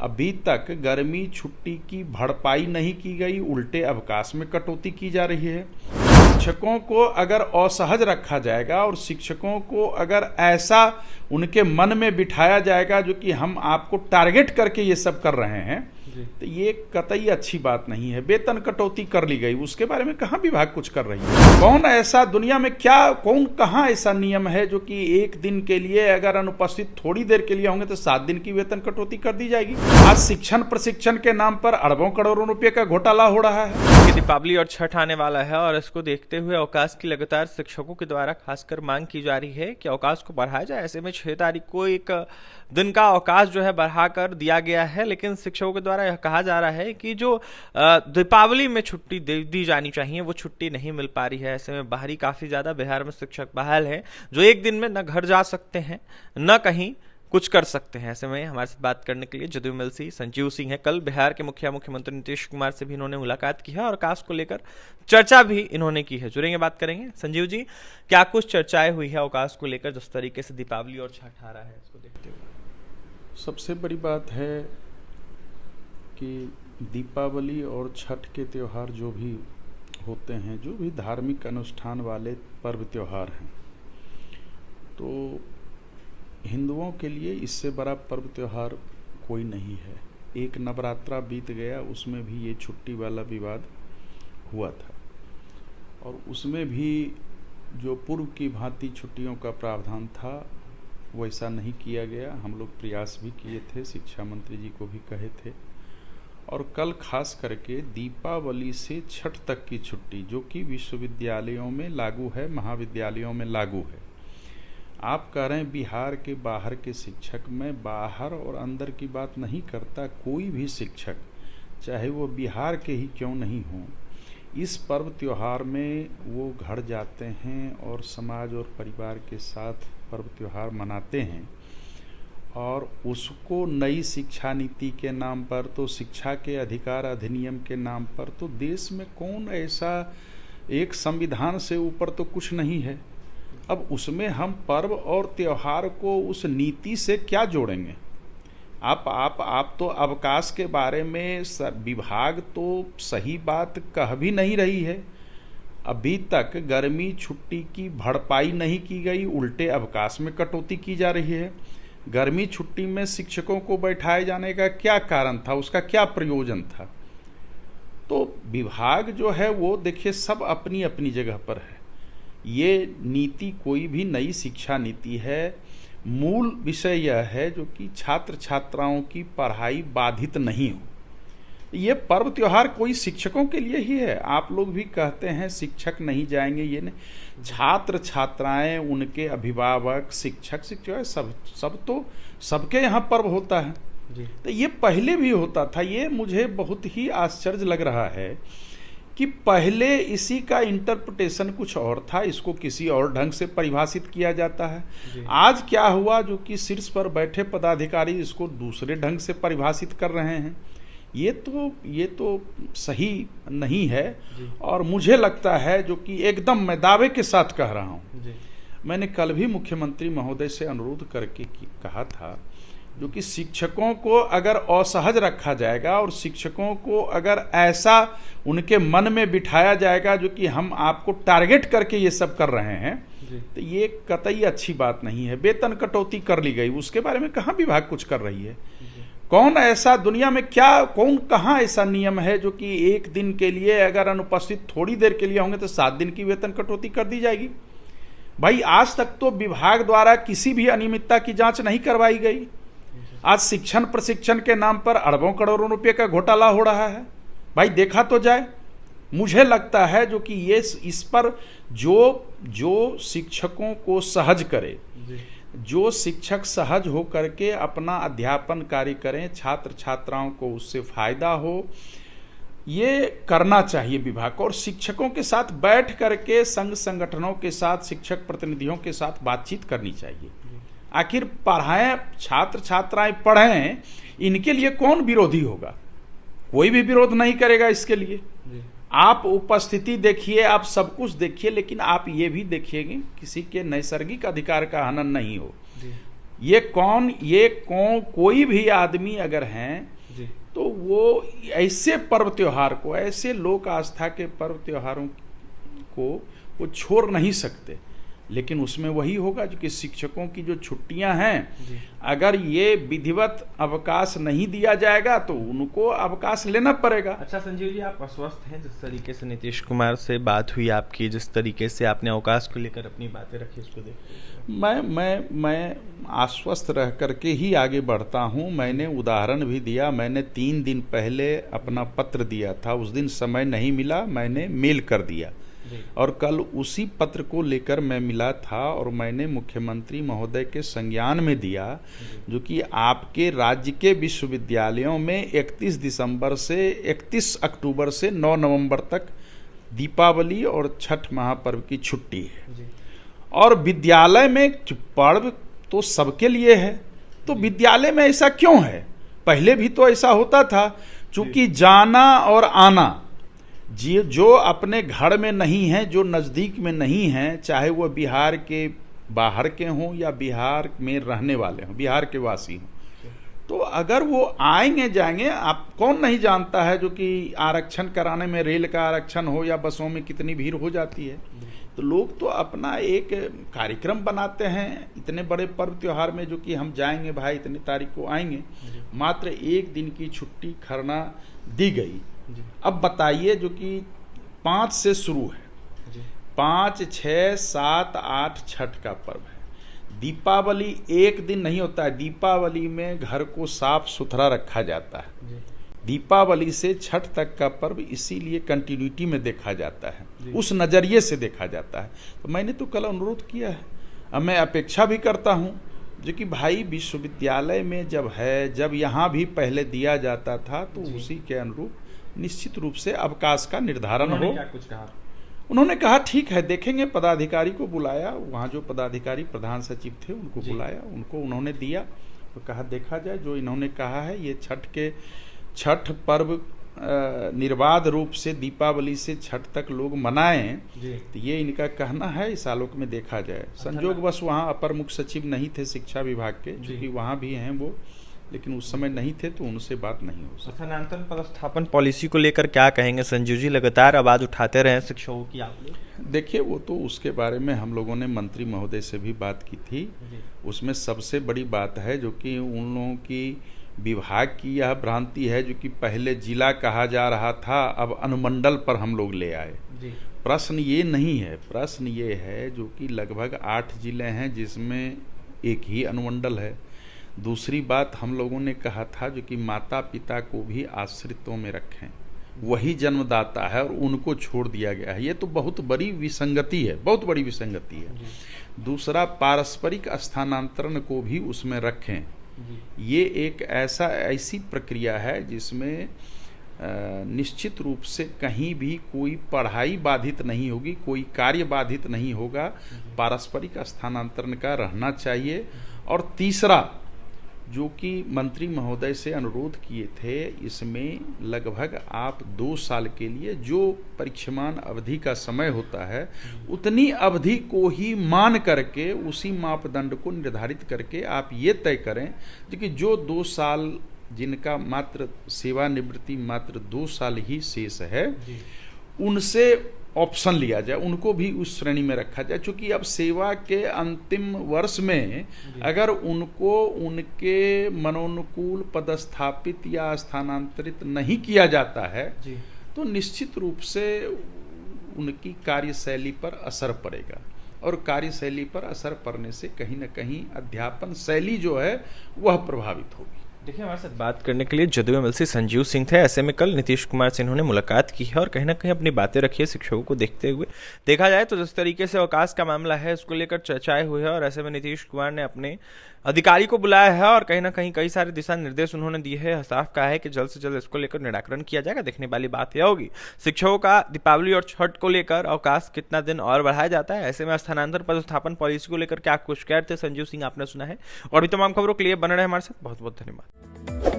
अभी तक गर्मी छुट्टी की भरपाई नहीं की गई, उल्टे अवकाश में कटौती की जा रही है। शिक्षकों को अगर असहज रखा जाएगा और शिक्षकों को अगर ऐसा उनके मन में बिठाया जाएगा जो कि हम आपको टारगेट करके ये सब कर रहे हैं, तो ये कतई अच्छी बात नहीं है। वेतन कटौती कर ली गई, उसके बारे में कहाँ विभाग कुछ कर रही है? कौन ऐसा दुनिया में कहाँ ऐसा नियम है जो कि एक दिन के लिए अगर अनुपस्थित थोड़ी देर के लिए होंगे तो 7 दिन की वेतन कटौती कर दी जाएगी? आज शिक्षण प्रशिक्षण के नाम पर अरबों करोड़ों रुपए का घोटाला हो रहा है। दीपावली और छठ आने वाला है और इसको देखते हुए अवकाश की लगातार शिक्षकों के द्वारा खासकर मांग की जा रही है कि अवकाश को बढ़ाया जाए। ऐसे में 6 तारीख को एक दिन का अवकाश जो है बढ़ाकर दिया गया है, लेकिन शिक्षकों के द्वारा यह कहा जा रहा है कि जो दीपावली में छुट्टी दी जानी चाहिए वो छुट्टी नहीं मिल पा रही है। ऐसे में बाहरी काफी ज्यादा बिहार में शिक्षक बहाल हैं जो एक दिन में न घर जा सकते हैं न कहीं कुछ कर सकते हैं। ऐसे में हमारे साथ बात करने के लिए जदयू संजीव सिंह है। कल बिहार के मुख्यमंत्री नीतीश कुमार से भी इन्होंने मुलाकात की है और अवकाश को लेकर चर्चा भी इन्होंने की है। जुड़ेंगे, बात करेंगे। संजीव जी, क्या कुछ चर्चाएं हुई है अवकाश को लेकर जिस तरीके से दीपावली और छठ आ रहा है इसको देखते हुए? सबसे बड़ी बात है कि दीपावली और छठ के त्यौहार जो भी होते हैं, जो भी धार्मिक अनुष्ठान वाले पर्व त्यौहार हैं, तो हिंदुओं के लिए इससे बड़ा पर्व त्यौहार कोई नहीं है। एक नवरात्रा बीत गया, उसमें भी ये छुट्टी वाला विवाद हुआ था और उसमें भी जो पूर्व की भांति छुट्टियों का प्रावधान था वैसा नहीं किया गया। हम लोग प्रयास भी किए थे, शिक्षा मंत्री जी को भी कहे थे। और कल खास करके दीपावली से छठ तक की छुट्टी जो कि विश्वविद्यालयों में लागू है, महाविद्यालयों में लागू है। आप कह रहे हैं बिहार के बाहर के शिक्षक, मैं बाहर और अंदर की बात नहीं करता। कोई भी शिक्षक चाहे वो बिहार के ही क्यों नहीं हो, इस पर्व त्योहार में वो घर जाते हैं और समाज और परिवार के साथ पर्व त्योहार मनाते हैं। और उसको नई शिक्षा नीति के नाम पर, तो शिक्षा के अधिकार अधिनियम के नाम पर, तो देश में कौन ऐसा, एक संविधान से ऊपर तो कुछ नहीं है। अब उसमें हम पर्व और त्योहार को उस नीति से क्या जोड़ेंगे? आप तो अवकाश के बारे में विभाग तो सही बात कह भी नहीं रही है। अभी तक गर्मी छुट्टी की भरपाई नहीं की गई, उल्टे अवकाश में कटौती की जा रही है। गर्मी छुट्टी में शिक्षकों को बैठाए जाने का क्या कारण था, उसका क्या प्रयोजन था? तो विभाग जो है वो देखिए सब अपनी अपनी जगह पर है। ये नीति कोई भी नई शिक्षा नीति है, मूल विषय यह है जो कि छात्र छात्राओं की पढ़ाई बाधित नहीं हो। ये पर्व त्योहार कोई शिक्षकों के लिए ही है। आप लोग भी कहते हैं शिक्षक नहीं जाएंगे, ये नहीं, छात्र छात्राएं, उनके अभिभावक, शिक्षक सब तो सबके यहाँ पर्व होता है। तो ये पहले भी होता था। ये मुझे बहुत ही आश्चर्य लग रहा है कि पहले इसी का इंटरप्रिटेशन कुछ और था, इसको किसी और ढंग से परिभाषित किया जाता है। आज क्या हुआ जो कि शीर्ष पर बैठे पदाधिकारी इसको दूसरे ढंग से परिभाषित कर रहे हैं, ये तो सही नहीं है। और मुझे लगता है जो कि एकदम मैं दावे के साथ कह रहा हूँ, मैंने कल भी मुख्यमंत्री महोदय से अनुरोध करके कहा था जो कि शिक्षकों को अगर असहज रखा जाएगा और शिक्षकों को अगर ऐसा उनके मन में बिठाया जाएगा जो कि हम आपको टारगेट करके ये सब कर रहे हैं, तो ये कतई अच्छी बात नहीं है। वेतन कटौती कर ली गई, उसके बारे में कहाँ विभाग कुछ कर रही है? कौन ऐसा दुनिया में कहाँ ऐसा नियम है जो कि एक दिन के लिए अगर अनुपस्थित थोड़ी देर के लिए होंगे तो 7 दिन की वेतन कटौती कर दी जाएगी? भाई आज तक तो विभाग द्वारा किसी भी अनियमितता की जांच नहीं करवाई गई। आज शिक्षण प्रशिक्षण के नाम पर अरबों करोड़ों रुपए का घोटाला हो रहा है। भाई देखा तो जाए। मुझे लगता है जो कि ये इस पर जो शिक्षकों को सहज करे, जो शिक्षक सहज हो करके अपना अध्यापन कार्य करें, छात्र छात्राओं को उससे फायदा हो, ये करना चाहिए विभाग को। और शिक्षकों के साथ बैठ करके संघ संगठनों के साथ, शिक्षक प्रतिनिधियों के साथ बातचीत करनी चाहिए। आखिर पढ़ाएं, छात्र छात्राएं पढ़ें, इनके लिए कौन विरोधी होगा? कोई भी विरोध नहीं करेगा इसके लिए। आप उपस्थिति देखिए, आप सब कुछ देखिए, लेकिन आप ये भी देखिएगा किसी के नैसर्गिक अधिकार का हनन नहीं हो। ये कौन कोई भी आदमी अगर हैं जी तो वो ऐसे पर्व त्योहार को, ऐसे लोक आस्था के पर्व त्योहारों को वो छोड़ नहीं सकते। लेकिन उसमें वही होगा जो कि शिक्षकों की जो छुट्टियां हैं, जी अगर ये विधिवत अवकाश नहीं दिया जाएगा तो उनको अवकाश लेना पड़ेगा। अच्छा संजीव जी, आप अस्वस्थ हैं? जिस तरीके से नीतीश कुमार से बात हुई आपकी, जिस तरीके से आपने अवकाश को लेकर अपनी बातें रखी, उसको देखते हुए मैं आश्वस्त रह करके ही आगे बढ़ता हूँ। मैंने उदाहरण भी दिया, मैंने 3 दिन पहले अपना पत्र दिया था, उस दिन समय नहीं मिला, मैंने मेल कर दिया और कल उसी पत्र को लेकर मैं मिला था और मैंने मुख्यमंत्री महोदय के संज्ञान में दिया, जो कि आपके राज्य के विश्वविद्यालयों में 31 दिसंबर से 31 अक्टूबर से 9 नवंबर तक दीपावली और छठ महापर्व की छुट्टी है। और विद्यालय में पर्व तो सबके लिए है, तो विद्यालय में ऐसा क्यों है? पहले भी तो ऐसा होता था, चूंकि जाना और आना जो अपने घर में नहीं है, जो नज़दीक में नहीं है, चाहे वो बिहार के बाहर के हों या बिहार में रहने वाले हों, बिहार के वासी हों, तो अगर वो आएंगे जाएंगे, आप कौन नहीं जानता है जो कि आरक्षण कराने में, रेल का आरक्षण हो या बसों में कितनी भीड़ हो जाती है। तो लोग तो अपना एक कार्यक्रम बनाते हैं इतने बड़े पर्व त्योहार में, जो कि हम जाएंगे भाई, इतनी तारीख को आएंगे। मात्र 1 दिन की छुट्टी खरना दी गई। अब बताइए, जो कि 5 से शुरू है, 5, 6, 7, 8 छठ का पर्व है। दीपावली एक दिन नहीं होता है, दीपावली में घर को साफ सुथरा रखा जाता है। दीपावली से छठ तक का पर्व इसीलिए कंटिन्यूटी में देखा जाता है, उस नज़रिए से देखा जाता है। तो मैंने तो कल अनुरोध किया है, अब मैं अपेक्षा भी करता हूँ जो कि भाई विश्वविद्यालय में जब यहाँ भी पहले दिया जाता था तो उसी के अनुरूप निश्चित रूप से अवकाश का निर्धारण हो। क्या कुछ कहा? उन्होंने कहा ठीक है, देखेंगे। पदाधिकारी को बुलाया, वहाँ जो पदाधिकारी प्रधान सचिव थे उनको बुलाया, उनको उन्होंने दिया तो कहा देखा जाए, जो इन्होंने कहा है ये छठ पर्व निर्बाध रूप से दीपावली से छठ तक लोग मनाएं, तो ये इनका कहना है, इस आलोक में देखा जाए। संजोग बस वहाँ अपर मुख्य सचिव नहीं थे शिक्षा विभाग के, क्योंकि वहाँ भी हैं वो, लेकिन उस समय नहीं थे तो उनसे बात नहीं हो सकी। स्थानांतरण पदस्थापन पॉलिसी को लेकर क्या कहेंगे संजीव जी? लगातार आवाज उठाते रहे शिक्षकों की आप लोग। देखिए, वो तो उसके बारे में हम लोगों ने मंत्री महोदय से भी बात की थी। उसमें सबसे बड़ी बात है जो कि उन लोगों की विभाग की यह भ्रांति है, जो कि पहले जिला कहा जा रहा था, अब अनुमंडल पर हम लोग ले आए। प्रश्न ये नहीं है, प्रश्न ये है जो कि लगभग 8 जिले हैं जिसमें एक ही अनुमंडल है। दूसरी बात हम लोगों ने कहा था जो कि माता पिता को भी आश्रितों में रखें, वही जन्मदाता है और उनको छोड़ दिया गया है। ये तो बहुत बड़ी विसंगति है, बहुत बड़ी विसंगति है। दूसरा, पारस्परिक स्थानांतरण को भी उसमें रखें। ये एक ऐसी प्रक्रिया है जिसमें निश्चित रूप से कहीं भी कोई पढ़ाई बाधित नहीं होगी, कोई कार्य बाधित नहीं होगा, पारस्परिक स्थानांतरण का रहना चाहिए। और तीसरा, जो कि मंत्री महोदय से अनुरोध किए थे, इसमें लगभग आप 2 साल के लिए जो परीक्षमान अवधि का समय होता है, उतनी अवधि को ही मान करके, उसी मापदंड को निर्धारित करके आप ये तय करें कि जो 2 साल जिनका मात्र सेवानिवृत्ति मात्र 2 साल ही शेष है, उनसे ऑप्शन लिया जाए, उनको भी उस श्रेणी में रखा जाए। क्योंकि अब सेवा के अंतिम वर्ष में अगर उनको उनके मनोनुकूल पदस्थापित या स्थानांतरित नहीं किया जाता है तो निश्चित रूप से उनकी कार्यशैली पर असर पड़ेगा, और कार्यशैली पर असर पड़ने से कहीं ना कहीं अध्यापन शैली जो है वह प्रभावित होगी। देखिए, हमारे साथ बात करने के लिए जदयू एमएलसी संजीव सिंह थे। ऐसे में कल नीतीश कुमार से इन्होंने मुलाकात की है और कहीं ना कहीं अपनी बातें रखी है शिक्षकों को देखते हुए। देखा जाए तो जिस तरीके से अवकाश का मामला है उसको लेकर चर्चाएं हुई है और ऐसे में नीतीश कुमार ने अपने अधिकारी को बुलाया है और कहीं ना कहीं कई सारे दिशा निर्देश उन्होंने दिए हैं। साफ कहा है कि जल्द से जल्द इसको लेकर निराकरण किया जाएगा। देखने वाली बात यह होगी शिक्षकों का दीपावली और छठ को लेकर अवकाश कितना दिन और बढ़ाया जाता है। ऐसे में स्थानांतरण पदस्थापन पॉलिसी को लेकर क्या कुछ कहते संजीव सिंह आपने सुना है। और भी तमाम खबरों के लिए बने रहे हमारे साथ। बहुत बहुत धन्यवाद।